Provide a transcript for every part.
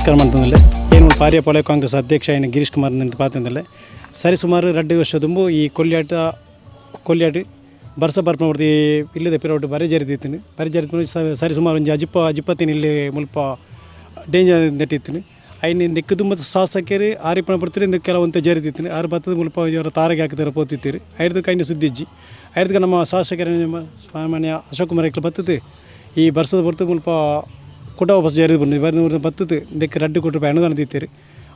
ನಮಸ್ಕಾರ ಮಾಡ್ತಂದಲ್ಲೇ ಏನು ಪಾರ್ಯ ಪೊಲೆ ಕಾಂಗ್ರೆಸ್ ಅಧ್ಯಕ್ಷ ಏನು ಗಿರೀಶ್ ಕುಮಾರ್ ಅಂತ ಪಾತಂದಲ್ಲೇ ಸರಿ ಸುಮಾರು 2 ವರ್ಷ ತುಂಬು ಈ ಕೊಲ್ಯಾಟ ಬರ್ಸ ಬರ್ಪಡ್ತಿ ಇಲ್ಲದೆ ಪಿರೋಟ್ ಬರಿ ಜರಿತೀನಿ ಸರಿ ಸುಮಾರು ಒಂದು ಅಜಿಪ್ಪತ್ತಿನ ಇಲ್ಲಿ ಮುಲ್ಪ ಡೇಂಜರ್ ನೆಟ್ಟಿರ್ತೀನಿ ಐನಿಂದ ದಿಕ್ಕು ತುಂಬ ಶಾಸಕರು ಆರಿಪಣ ಬರ್ತೀರಿ ಇಂದ ಕೆಲವಂತ ಜರಿತಿರ್ತೀನಿ ಆರು ಬತ್ತದ ಮುಲ್ಪ ಇವರ ತಾರಗೆ ಹಾಕಿದಾರೆ ಪೋತಿರ್ತೀರಿ ಐದಕ್ಕೆ ಐದು ಸುದ್ದಿಜ್ಜಿ ಐದಕ್ಕೆ ನಮ್ಮ ಶಾಸಕರ ಸಾಮಾನ್ಯ ಅಶೋಕ್ ಕುಮಾರ್ ಎಕ್ಲ ಬರ್ತದೆ ಈ ಬರ್ಸದ ಬರ್ತು ಮುಲ್ಪ ಕೊಟ್ಟ ವಾಪಸ್ ಜರಿದು ಬಂದು ಬರ್ ಬತ್ತದು ಇದಕ್ಕೆ 2 ಕೋಟಿ ರೂಪಾಯಿ ಅನುದಾನ ತೀರ್ತೀರಿ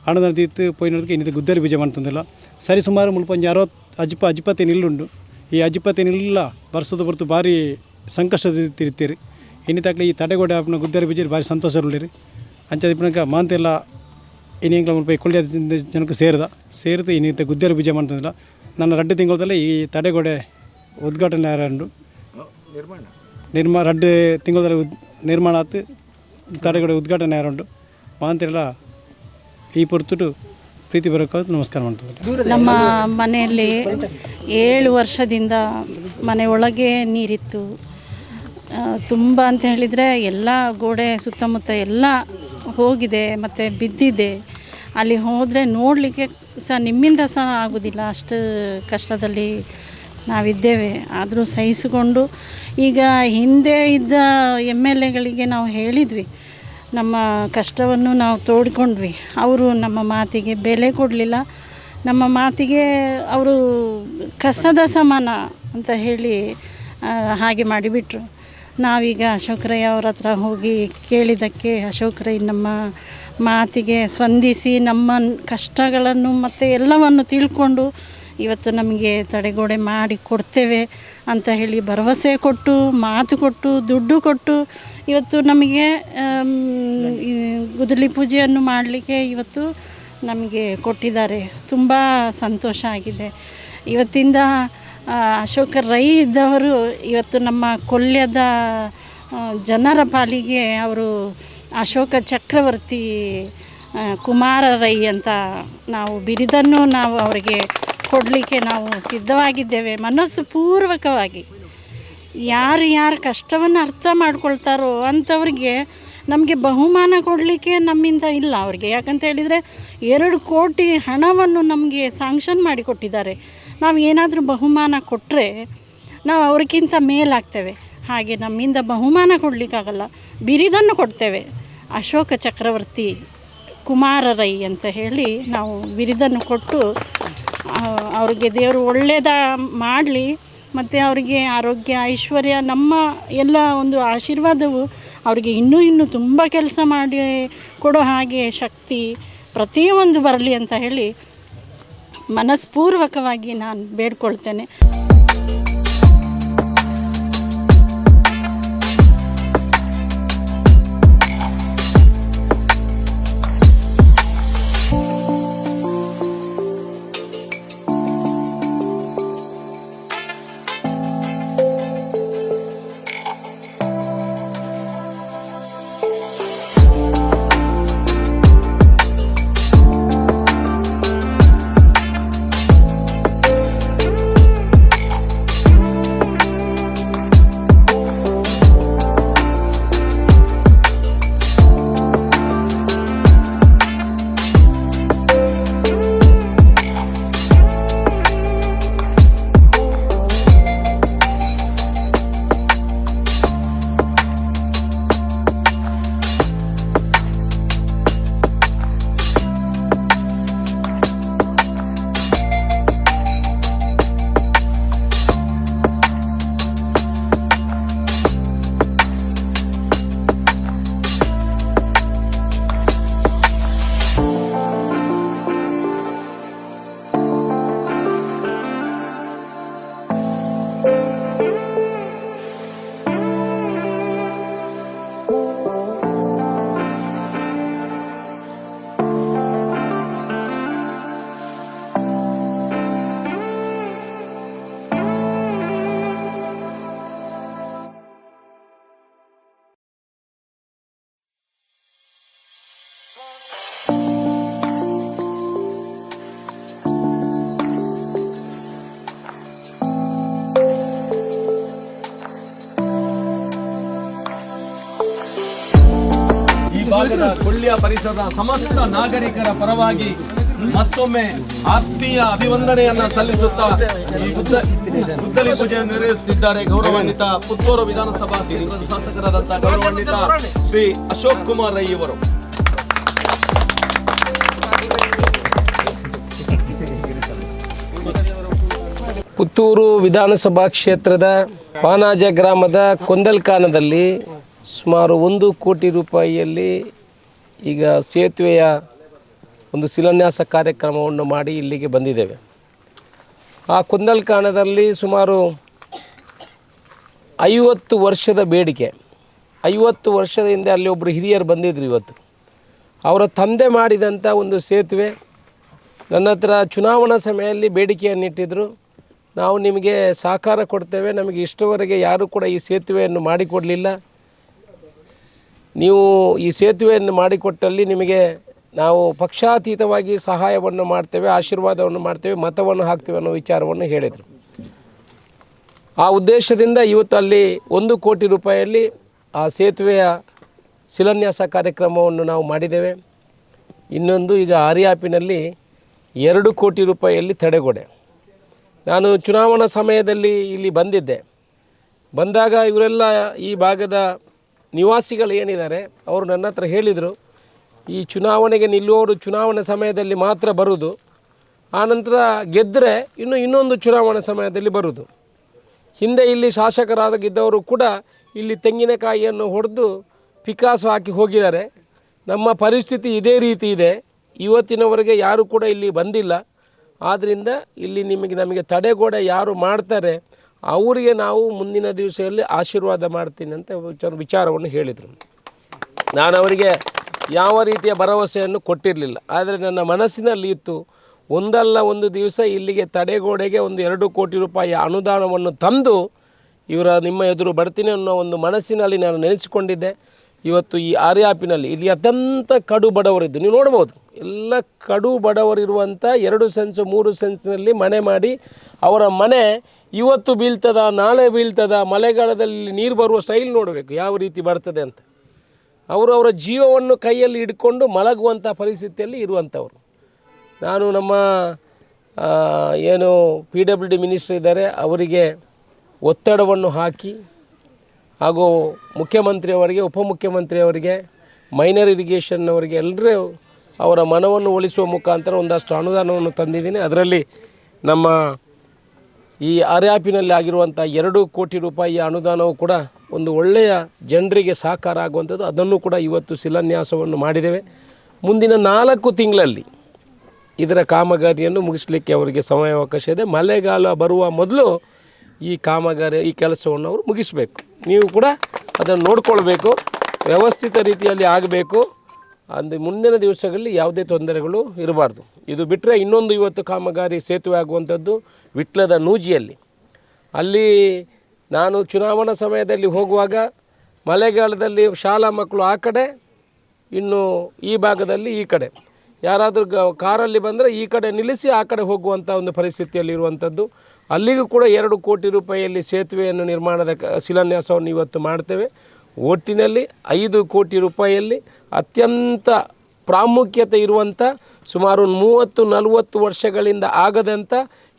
ಅನುದಾನ ತೀರ್ತು ಪೋಯಿನೋದಕ್ಕೆ ಇನ್ನಿದ್ದು ಗುದ್ದರಿ ಬೀಜ ಮಾಡ್ತಂದಿಲ್ಲ ಸರಿ ಸುಮಾರು ಮುಲ್ಪ ಒಂದು 60 ಅಜಿಪ್ಪತ್ತೇನು ಇಲ್ಲುಂಡು ಈ ಅಜಿಪ್ಪತ್ತೇನು ಇಲ್ಲ ಬರ್ಸದ ಬರ್ತು ಭಾರಿ ಸಂಕಷ್ಟದ ತಿರ್ತೀರಿ ಇನ್ನಿತ್ತಾಗಲಿ ಈ ತಡೆಗೋಡೆ ಆಪ್ನ ಗುದ್ದರಿ ಬೀಜ ಭಾರಿ ಸಂತೋಷ ಉಳ್ಳಿರಿ ಅಂಚದಿಪ್ಪನಕ ಮಾಂತೆಲ್ಲ ಇನ್ನಿಂಗ್ಲ ಮುಲ್ಪ ಕೊಳ್ಳಿಯ ಜನಕ್ಕೆ ಸೇರಿದು ಇನ್ನಿತ್ತ ಗುದ್ದರಿ ಬೀಜ ಮಾಡ್ತಂದಿಲ್ಲ ನನ್ನ 2 ತಿಂಗಳದಲ್ಲೇ ಈ ತಡೆಗೋಡೆ ಉದ್ಘಾಟನೆ ಆರಂಡು ನಿರ್ಮಾಣ 2 ತಿಂಗಳದಲ್ಲಿ ನಿರ್ಮಾಣ ಆಯ್ತು ತಡೆಗೋಡೆ ಉದ್ಘಾಟನೆ ಆರಂಡು ಮಾಂತೆಲ್ಲ ಈ ಪೊರ್ತುಟು ಪ್ರೀತಿ ಬರೋಕ್ಕಾಗ ನಮಸ್ಕಾರ ಮಾಡ್ತಾರೆ. ನಮ್ಮ ಮನೆಯಲ್ಲಿ 7 ವರ್ಷದಿಂದ ಮನೆ ಒಳಗೆ ನೀರಿತ್ತು ತುಂಬ ಅಂತ ಹೇಳಿದರೆ ಎಲ್ಲ ಗೋಡೆ ಸುತ್ತಮುತ್ತ ಎಲ್ಲ ಹೋಗಿದೆ ಮತ್ತು ಬಿದ್ದಿದೆ. ಅಲ್ಲಿ ಹೋದರೆ ನೋಡಲಿಕ್ಕೆ ಸಹ ನಿಮ್ಮಿಂದ ಸಹ ಆಗೋದಿಲ್ಲ, ಅಷ್ಟು ಕಷ್ಟದಲ್ಲಿ ನಾವಿದ್ದೇವೆ. ಆದರೂ ಸಹಿಸಿಕೊಂಡು ಈಗ ಹಿಂದೆ ಇದ್ದ MLAಗಳಿಗೆ ನಾವು ಹೇಳಿದ್ವಿ, ನಮ್ಮ ಕಷ್ಟವನ್ನು ನಾವು ತೋಡ್ಕೊಂಡ್ವಿ. ಅವರು ನಮ್ಮ ಮಾತಿಗೆ ಬೆಲೆ ಕೊಡಲಿಲ್ಲ, ನಮ್ಮ ಮಾತಿಗೆ ಅವರು ಕಸದ ಸಮಾನ ಅಂತ ಹೇಳಿ ಹಾಗೆ ಮಾಡಿಬಿಟ್ರು. ನಾವೀಗ ಅಶೋಕರಯ್ಯ ಅವ್ರ ಹತ್ರ ಹೋಗಿ ಕೇಳಿದ್ದಕ್ಕೆ ಅಶೋಕರಯ್ಯ ನಮ್ಮ ಮಾತಿಗೆ ಸ್ಪಂದಿಸಿ ನಮ್ಮ ಕಷ್ಟಗಳನ್ನು ಮತ್ತು ಎಲ್ಲವನ್ನು ತಿಳ್ಕೊಂಡು ಇವತ್ತು ನಮಗೆ ತಡೆಗೋಡೆ ಮಾಡಿ ಕೊಡ್ತೇವೆ ಅಂತ ಹೇಳಿ ಭರವಸೆ ಕೊಟ್ಟು, ಮಾತು ಕೊಟ್ಟು, ದುಡ್ಡು ಕೊಟ್ಟು ಇವತ್ತು ನಮಗೆ ಗುದ್ದಲಿ ಪೂಜೆಯನ್ನು ಮಾಡಲಿಕ್ಕೆ ಇವತ್ತು ನಮಗೆ ಕೊಟ್ಟಿದ್ದಾರೆ. ತುಂಬ ಸಂತೋಷ ಆಗಿದೆ. ಇವತ್ತಿಂದ ಅಶೋಕ ರೈ ಇದ್ದವರು ಇವತ್ತು ನಮ್ಮ ಕೊಲ್ಯದ ಜನರ ಪಾಲಿಗೆ ಅವರು ಅಶೋಕ ಚಕ್ರವರ್ತಿ ಕುಮಾರ ರೈ ಅಂತ ನಾವು ಬಿರಿದನ್ನು ನಾವು ಅವರಿಗೆ ಕೊಡಲಿಕ್ಕೆ ನಾವು ಸಿದ್ಧವಾಗಿದ್ದೇವೆ. ಮನಸ್ಸು ಪೂರ್ವಕವಾಗಿ ಯಾರು ಕಷ್ಟವನ್ನು ಅರ್ಥ ಮಾಡ್ಕೊಳ್ತಾರೋ ಅಂಥವ್ರಿಗೆ ನಮಗೆ ಬಹುಮಾನ ಕೊಡಲಿಕ್ಕೆ ನಮ್ಮಿಂದ ಇಲ್ಲ ಅವ್ರಿಗೆ. ಯಾಕಂತ ಹೇಳಿದರೆ 2 ಕೋಟಿ ಹಣವನ್ನು ನಮಗೆ ಸ್ಯಾಂಕ್ಷನ್ ಮಾಡಿ ಕೊಟ್ಟಿದ್ದಾರೆ. ನಾವು ಏನಾದರೂ ಬಹುಮಾನ ಕೊಟ್ಟರೆ ನಾವು ಅವ್ರಿಗಿಂತ ಮೇಲಾಗ್ತೇವೆ. ಹಾಗೆ ನಮ್ಮಿಂದ ಬಹುಮಾನ ಕೊಡಲಿಕ್ಕಾಗಲ್ಲ, ಬಿರಿದನ್ನು ಕೊಡ್ತೇವೆ. ಅಶೋಕ ಚಕ್ರವರ್ತಿ ಕುಮಾರ ರೈ ಅಂತ ಹೇಳಿ ನಾವು ಬಿರಿದನ್ನು ಕೊಟ್ಟು ಅವ್ರಿಗೆ ದೇವರು ಒಳ್ಳೆಯದ ಮಾಡಲಿ ಮತ್ತು ಅವರಿಗೆ ಆರೋಗ್ಯ ಐಶ್ವರ್ಯ ನಮ್ಮ ಎಲ್ಲ ಒಂದು ಆಶೀರ್ವಾದವು ಅವರಿಗೆ ಇನ್ನೂ ತುಂಬ ಕೆಲಸ ಮಾಡಿ ಕೊಡೋ ಹಾಗೆ ಶಕ್ತಿ ಪ್ರತಿಯೊಂದು ಬರಲಿ ಅಂತ ಹೇಳಿ ಮನಸ್ಪೂರ್ವಕವಾಗಿ ನಾನು ಬೇಡ್ಕೊಳ್ತೇನೆ. ಭಾಗದ ಕೊಳ್ಳಿಯ ಪರಿಸರದ ಸಮಸ್ತ ನಾಗರಿಕರ ಪರವಾಗಿ ಮತ್ತೊಮ್ಮೆ ಆತ್ಮೀಯ ಅಭಿವಂದನೆಯನ್ನ ಸಲ್ಲಿಸುತ್ತಾ ಈ ಗುದ್ದಲಿ ಪೂಜೆಯನ್ನು ನೆರವೇರಿಸುತ್ತಿದ್ದಾರೆ ಗೌರವಾನ್ವಿತ ಪುತ್ತೂರು ವಿಧಾನಸಭಾ ಕ್ಷೇತ್ರದ ಶಾಸಕರಾದಂತಹ ಗೌರವಾನ್ವಿತ ಶ್ರೀ ಅಶೋಕ್ ಕುಮಾರ್ ರೈ ಅವರು. ಪುತ್ತೂರು ವಿಧಾನಸಭಾ ಕ್ಷೇತ್ರದ ವಾನಾಜ ಗ್ರಾಮದ ಕೊಂದಲ್ಕಾನದಲ್ಲಿ ಸುಮಾರು 1 ಕೋಟಿ ರೂಪಾಯಿಯಲ್ಲಿ ಈಗ ಸೇತುವೆಯ ಒಂದು ಶಿಲಾನ್ಯಾಸ ಕಾರ್ಯಕ್ರಮವನ್ನು ಮಾಡಿ ಇಲ್ಲಿಗೆ ಬಂದಿದ್ದೇವೆ. ಆ ಕೊಂದಲ್ಕಾನದಲ್ಲಿ ಸುಮಾರು 50 ವರ್ಷದ ಬೇಡಿಕೆ, 50 ವರ್ಷದ ಹಿಂದೆ ಅಲ್ಲಿ ಒಬ್ಬರು ಹಿರಿಯರು ಬಂದಿದ್ದರು. ಇವತ್ತು ಅವರ ತಂದೆ ಮಾಡಿದಂಥ ಒಂದು ಸೇತುವೆ ನನ್ನ ಹತ್ರ ಚುನಾವಣಾ ಸಮಯದಲ್ಲಿ ಬೇಡಿಕೆಯನ್ನಿಟ್ಟಿದ್ದರು. ನಾವು ನಿಮಗೆ ಸಹಕಾರ ಕೊಡ್ತೇವೆ, ನಮಗೆ ಇಷ್ಟವರೆಗೆ ಯಾರೂ ಕೂಡ ಈ ಸೇತುವೆಯನ್ನು ಮಾಡಿಕೊಡಲಿಲ್ಲ, ನೀವು ಈ ಸೇತುವೆಯನ್ನು ಮಾಡಿಕೊಟ್ಟಲ್ಲಿ ನಿಮಗೆ ನಾವು ಪಕ್ಷಾತೀತವಾಗಿ ಸಹಾಯವನ್ನು ಮಾಡ್ತೇವೆ, ಆಶೀರ್ವಾದವನ್ನು ಮಾಡ್ತೇವೆ, ಮತವನ್ನು ಹಾಕ್ತೇವೆ ಅನ್ನೋ ವಿಚಾರವನ್ನು ಹೇಳಿದರು. ಆ ಉದ್ದೇಶದಿಂದ ಇವತ್ತು ಅಲ್ಲಿ 1 ಕೋಟಿ ರೂಪಾಯಿಯಲ್ಲಿ ಆ ಸೇತುವೆಯ ಶಿಲಾನ್ಯಾಸ ಕಾರ್ಯಕ್ರಮವನ್ನು ನಾವು ಮಾಡಿದ್ದೇವೆ. ಇನ್ನೊಂದು ಈಗ ಆರ್ಯಾಪಿನಲ್ಲಿ 2 ಕೋಟಿ ರೂಪಾಯಿಯಲ್ಲಿ ತಡೆಗೋಡೆ. ನಾನು ಚುನಾವಣಾ ಸಮಯದಲ್ಲಿ ಇಲ್ಲಿ ಬಂದಿದ್ದೆ. ಬಂದಾಗ ಇವರೆಲ್ಲ ಈ ಭಾಗದ ನಿವಾಸಿಗಳು ಏನಿದ್ದಾರೆ ಅವರು ನನ್ನ ಹತ್ರ ಹೇಳಿದರು, ಈ ಚುನಾವಣೆಗೆ ನಿಲ್ಲುವವರು ಚುನಾವಣೆ ಸಮಯದಲ್ಲಿ ಮಾತ್ರ ಬರುವುದು, ಆನಂತರ ಗೆದ್ದರೆ ಇನ್ನೊಂದು ಚುನಾವಣಾ ಸಮಯದಲ್ಲಿ ಬರುವುದು. ಹಿಂದೆ ಇಲ್ಲಿ ಶಾಸಕರಾಗಿದ್ದವರು ಕೂಡ ಇಲ್ಲಿ ತೆಂಗಿನಕಾಯಿಯನ್ನು ಹೊಡೆದು ಪಿಕಾಸು ಹಾಕಿ ಹೋಗಿದ್ದಾರೆ. ನಮ್ಮ ಪರಿಸ್ಥಿತಿ ಇದೇ ರೀತಿ ಇದೆ. ಇವತ್ತಿನವರೆಗೆ ಯಾರೂ ಕೂಡ ಇಲ್ಲಿ ಬಂದಿಲ್ಲ. ಆದ್ದರಿಂದ ಇಲ್ಲಿ ನಮಗೆ ತಡೆಗೋಡೆ ಯಾರು ಮಾಡ್ತಾರೆ ಅವರಿಗೆ ನಾವು ಮುಂದಿನ ದಿವಸದಲ್ಲಿ ಆಶೀರ್ವಾದ ಮಾಡ್ತೀನಿ ಅಂತ ವಿಚಾರವನ್ನು ಹೇಳಿದರು. ನಾನು ಅವರಿಗೆ ಯಾವ ರೀತಿಯ ಭರವಸೆಯನ್ನು ಕೊಟ್ಟಿರಲಿಲ್ಲ. ಆದರೆ ನನ್ನ ಮನಸ್ಸಿನಲ್ಲಿ ಇತ್ತು, ಒಂದಲ್ಲ ಒಂದು ದಿವಸ ಇಲ್ಲಿಗೆ ತಡೆಗೋಡೆಗೆ ಒಂದು 2 ಕೋಟಿ ರೂಪಾಯಿ ಅನುದಾನವನ್ನು ತಂದು ನಿಮ್ಮ ಎದುರು ಬರ್ತೀನಿ ಅನ್ನೋ ಒಂದು ಮನಸ್ಸಿನಲ್ಲಿ ನಾನು ನೆನೆಸಿಕೊಂಡಿದ್ದೆ. ಇವತ್ತು ಈ ಆರ್ಯಾಪಿನಲ್ಲಿ ಇಲ್ಲಿ ಅತ್ಯಂತ ಕಡು ಬಡವರಿದ್ದು ನೀವು ನೋಡ್ಬೋದು. ಎಲ್ಲ ಕಡು ಬಡವರಿರುವಂಥ 2 ಸೆನ್ಸು 3 ಸೆನ್ಸ್ನಲ್ಲಿ ಮನೆ ಮಾಡಿ ಅವರ ಮನೆ ಇವತ್ತು ಬೀಳ್ತದ, ನಾಳೆ ಬೀಳ್ತದ, ಮಳೆಗಾಲದಲ್ಲಿ ನೀರು ಬರುವ ಸ್ಟೈಲ್ ನೋಡಬೇಕು ಯಾವ ರೀತಿ ಬರ್ತದೆ ಅಂತ. ಅವರ ಜೀವವನ್ನು ಕೈಯಲ್ಲಿ ಹಿಡ್ಕೊಂಡು ಮಲಗುವಂಥ ಪರಿಸ್ಥಿತಿಯಲ್ಲಿ ಇರುವಂಥವ್ರು. ನಾನು ನಮ್ಮ ಏನು PWD ಮಿನಿಸ್ಟರ್ ಇದ್ದಾರೆ ಅವರಿಗೆ ಒತ್ತಡವನ್ನು ಹಾಕಿ ಹಾಗೂ ಮುಖ್ಯಮಂತ್ರಿಯವರಿಗೆ, ಉಪಮುಖ್ಯಮಂತ್ರಿಯವರಿಗೆ, ಮೈನರ್ ಇರಿಗೇಷನ್ನವರಿಗೆ ಎಲ್ಲರೂ ಅವರ ಮನವನ್ನು ಒಲಿಸುವ ಮುಖಾಂತರ ಒಂದಷ್ಟು ಅನುದಾನವನ್ನು ತಂದಿದ್ದೀನಿ. ಅದರಲ್ಲಿ ನಮ್ಮ ಈ ಆರ್ಯಾಪಿನಲ್ಲಿ ಆಗಿರುವಂಥ 2 ಕೋಟಿ ರೂಪಾಯಿಯ ಅನುದಾನವು ಕೂಡ ಒಂದು ಒಳ್ಳೆಯ ಜನರಿಗೆ ಸಹಕಾರ ಆಗುವಂಥದ್ದು. ಅದನ್ನು ಕೂಡ ಇವತ್ತು ಶಿಲಾನ್ಯಾಸವನ್ನು ಮಾಡಿದ್ದೇವೆ. ಮುಂದಿನ 4 ತಿಂಗಳಲ್ಲಿ ಇದರ ಕಾಮಗಾರಿಯನ್ನು ಮುಗಿಸಲಿಕ್ಕೆ ಅವರಿಗೆ ಸಮಯಾವಕಾಶ ಇದೆ. ಮಳೆಗಾಲ ಬರುವ ಮೊದಲು ಈ ಕಾಮಗಾರಿ ಈ ಕೆಲಸವನ್ನು ಅವರು ಮುಗಿಸಬೇಕು. ನೀವು ಕೂಡ ಅದನ್ನು ನೋಡಿಕೊಳ್ಬೇಕು, ವ್ಯವಸ್ಥಿತ ರೀತಿಯಲ್ಲಿ ಆಗಬೇಕು. ಮುಂದಿನ ದಿವಸಗಳಲ್ಲಿ ಯಾವುದೇ ತೊಂದರೆಗಳು ಇರಬಾರ್ದು. ಇದು ಬಿಟ್ಟರೆ ಇನ್ನೊಂದು ಇವತ್ತು ಕಾಮಗಾರಿ ಸೇತುವೆ ಆಗುವಂಥದ್ದು ವಿಟ್ಲದ ನೂಜಿಯಲ್ಲಿ. ಅಲ್ಲಿ ನಾನು ಚುನಾವಣಾ ಸಮಯದಲ್ಲಿ ಹೋಗುವಾಗ ಮಳೆಗಾಲದಲ್ಲಿ ಶಾಲಾ ಮಕ್ಕಳು ಆ ಕಡೆ, ಇನ್ನು ಈ ಭಾಗದಲ್ಲಿ ಈ ಕಡೆ, ಯಾರಾದರೂ ಕಾರಲ್ಲಿ ಬಂದರೆ ಈ ಕಡೆ ನಿಲ್ಲಿಸಿ ಆ ಕಡೆ ಹೋಗುವಂಥ ಒಂದು ಪರಿಸ್ಥಿತಿಯಲ್ಲಿ ಇರುವಂಥದ್ದು. ಅಲ್ಲಿಗೂ ಕೂಡ 2 ಕೋಟಿ ರೂಪಾಯಿಯಲ್ಲಿ ಸೇತುವೆಯನ್ನು ನಿರ್ಮಾಣದ ಶಿಲಾನ್ಯಾಸವನ್ನು ಇವತ್ತು ಮಾಡ್ತೇವೆ. ಒಟ್ಟಿನಲ್ಲಿ 5 ಕೋಟಿ ರೂಪಾಯಿಯಲ್ಲಿ ಅತ್ಯಂತ ಪ್ರಾಮುಖ್ಯತೆ ಇರುವಂಥ ಸುಮಾರು 30-40 ವರ್ಷಗಳಿಂದ ಆಗದಂಥ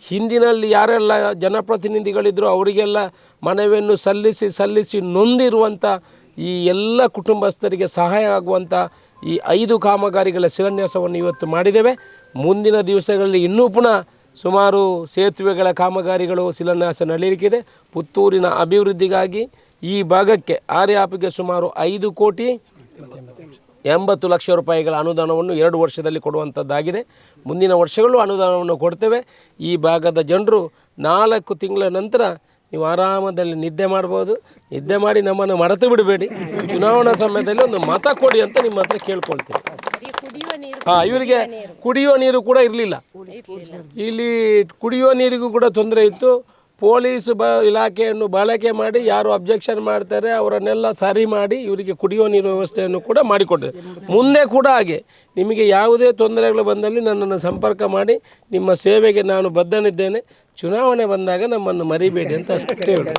ಹಿಂದಿನಲ್ಲಿ ಯಾರೆಲ್ಲ ಜನಪ್ರತಿನಿಧಿಗಳಿದ್ದರೂ ಅವರಿಗೆಲ್ಲ ಮನವಿಯನ್ನು ಸಲ್ಲಿಸಿ ನೊಂದಿರುವಂಥ ಈ ಎಲ್ಲ ಕುಟುಂಬಸ್ಥರಿಗೆ ಸಹಾಯ ಆಗುವಂಥ ಈ 5 ಕಾಮಗಾರಿಗಳ ಶಿಲಾನ್ಯಾಸವನ್ನು ಇವತ್ತು ಮಾಡಿದ್ದೇವೆ. ಮುಂದಿನ ದಿವಸಗಳಲ್ಲಿ ಇನ್ನೂ ಪುನಃ ಸುಮಾರು ಸೇತುವೆಗಳ ಕಾಮಗಾರಿಗಳು ಶಿಲಾನ್ಯಾಸ ನಡೆಯಲಿಕ್ಕಿದೆ. ಪುತ್ತೂರಿನ ಅಭಿವೃದ್ಧಿಗಾಗಿ ಈ ಭಾಗಕ್ಕೆ ಆರ್ಯಾಪಿಗೆ ಸುಮಾರು 5 ಕೋಟಿ 80 ಲಕ್ಷ ರೂಪಾಯಿಗಳ ಅನುದಾನವನ್ನು 2 ವರ್ಷದಲ್ಲಿ ಕೊಡುವಂಥದ್ದಾಗಿದೆ. ಮುಂದಿನ ವರ್ಷಗಳು ಅನುದಾನವನ್ನು ಕೊಡ್ತೇವೆ. ಈ ಭಾಗದ ಜನರು 4 ತಿಂಗಳ ನಂತರ ನೀವು ಆರಾಮದಲ್ಲಿ ನಿದ್ದೆ ಮಾಡ್ಬೋದು. ನಿದ್ದೆ ಮಾಡಿ ನಮ್ಮನ್ನು ಮರೆತು ಬಿಡಬೇಡಿ. ಚುನಾವಣಾ ಸಮಯದಲ್ಲಿ ಒಂದು ಮತ ಕೊಡಿ ಅಂತ ನಿಮ್ಮ ಹತ್ರ ಕೇಳ್ಕೊಳ್ತೀನಿ. ಇವರಿಗೆ ಕುಡಿಯುವ ನೀರು ಕೂಡ ಇರಲಿಲ್ಲ. ಇಲ್ಲಿ ಕುಡಿಯುವ ನೀರಿಗೂ ಕೂಡ ತೊಂದರೆ ಇತ್ತು. ಪೊಲೀಸ್ ಇಲಾಖೆಯನ್ನು ಬಳಕೆ ಮಾಡಿ ಯಾರು ಅಬ್ಜೆಕ್ಷನ್ ಮಾಡ್ತಾರೆ ಅವರನ್ನೆಲ್ಲ ಸರಿ ಮಾಡಿ ಇವರಿಗೆ ಕುಡಿಯುವ ನೀರು ವ್ಯವಸ್ಥೆಯನ್ನು ಕೂಡ ಮಾಡಿಕೊಟ್ಟಿದೆ. ಮುಂದೆ ಕೂಡ ಹಾಗೆ ನಿಮಗೆ ಯಾವುದೇ ತೊಂದರೆಗಳು ಬಂದಲ್ಲಿ ನನ್ನನ್ನು ಸಂಪರ್ಕ ಮಾಡಿ. ನಿಮ್ಮ ಸೇವೆಗೆ ನಾನು ಬದ್ಧನಿದ್ದೇನೆ. ಚುನಾವಣೆ ಬಂದಾಗ ನಮ್ಮನ್ನು ಮರಿಬೇಡಿ ಅಂತ ಅಷ್ಟೇ ಹೇಳಿ.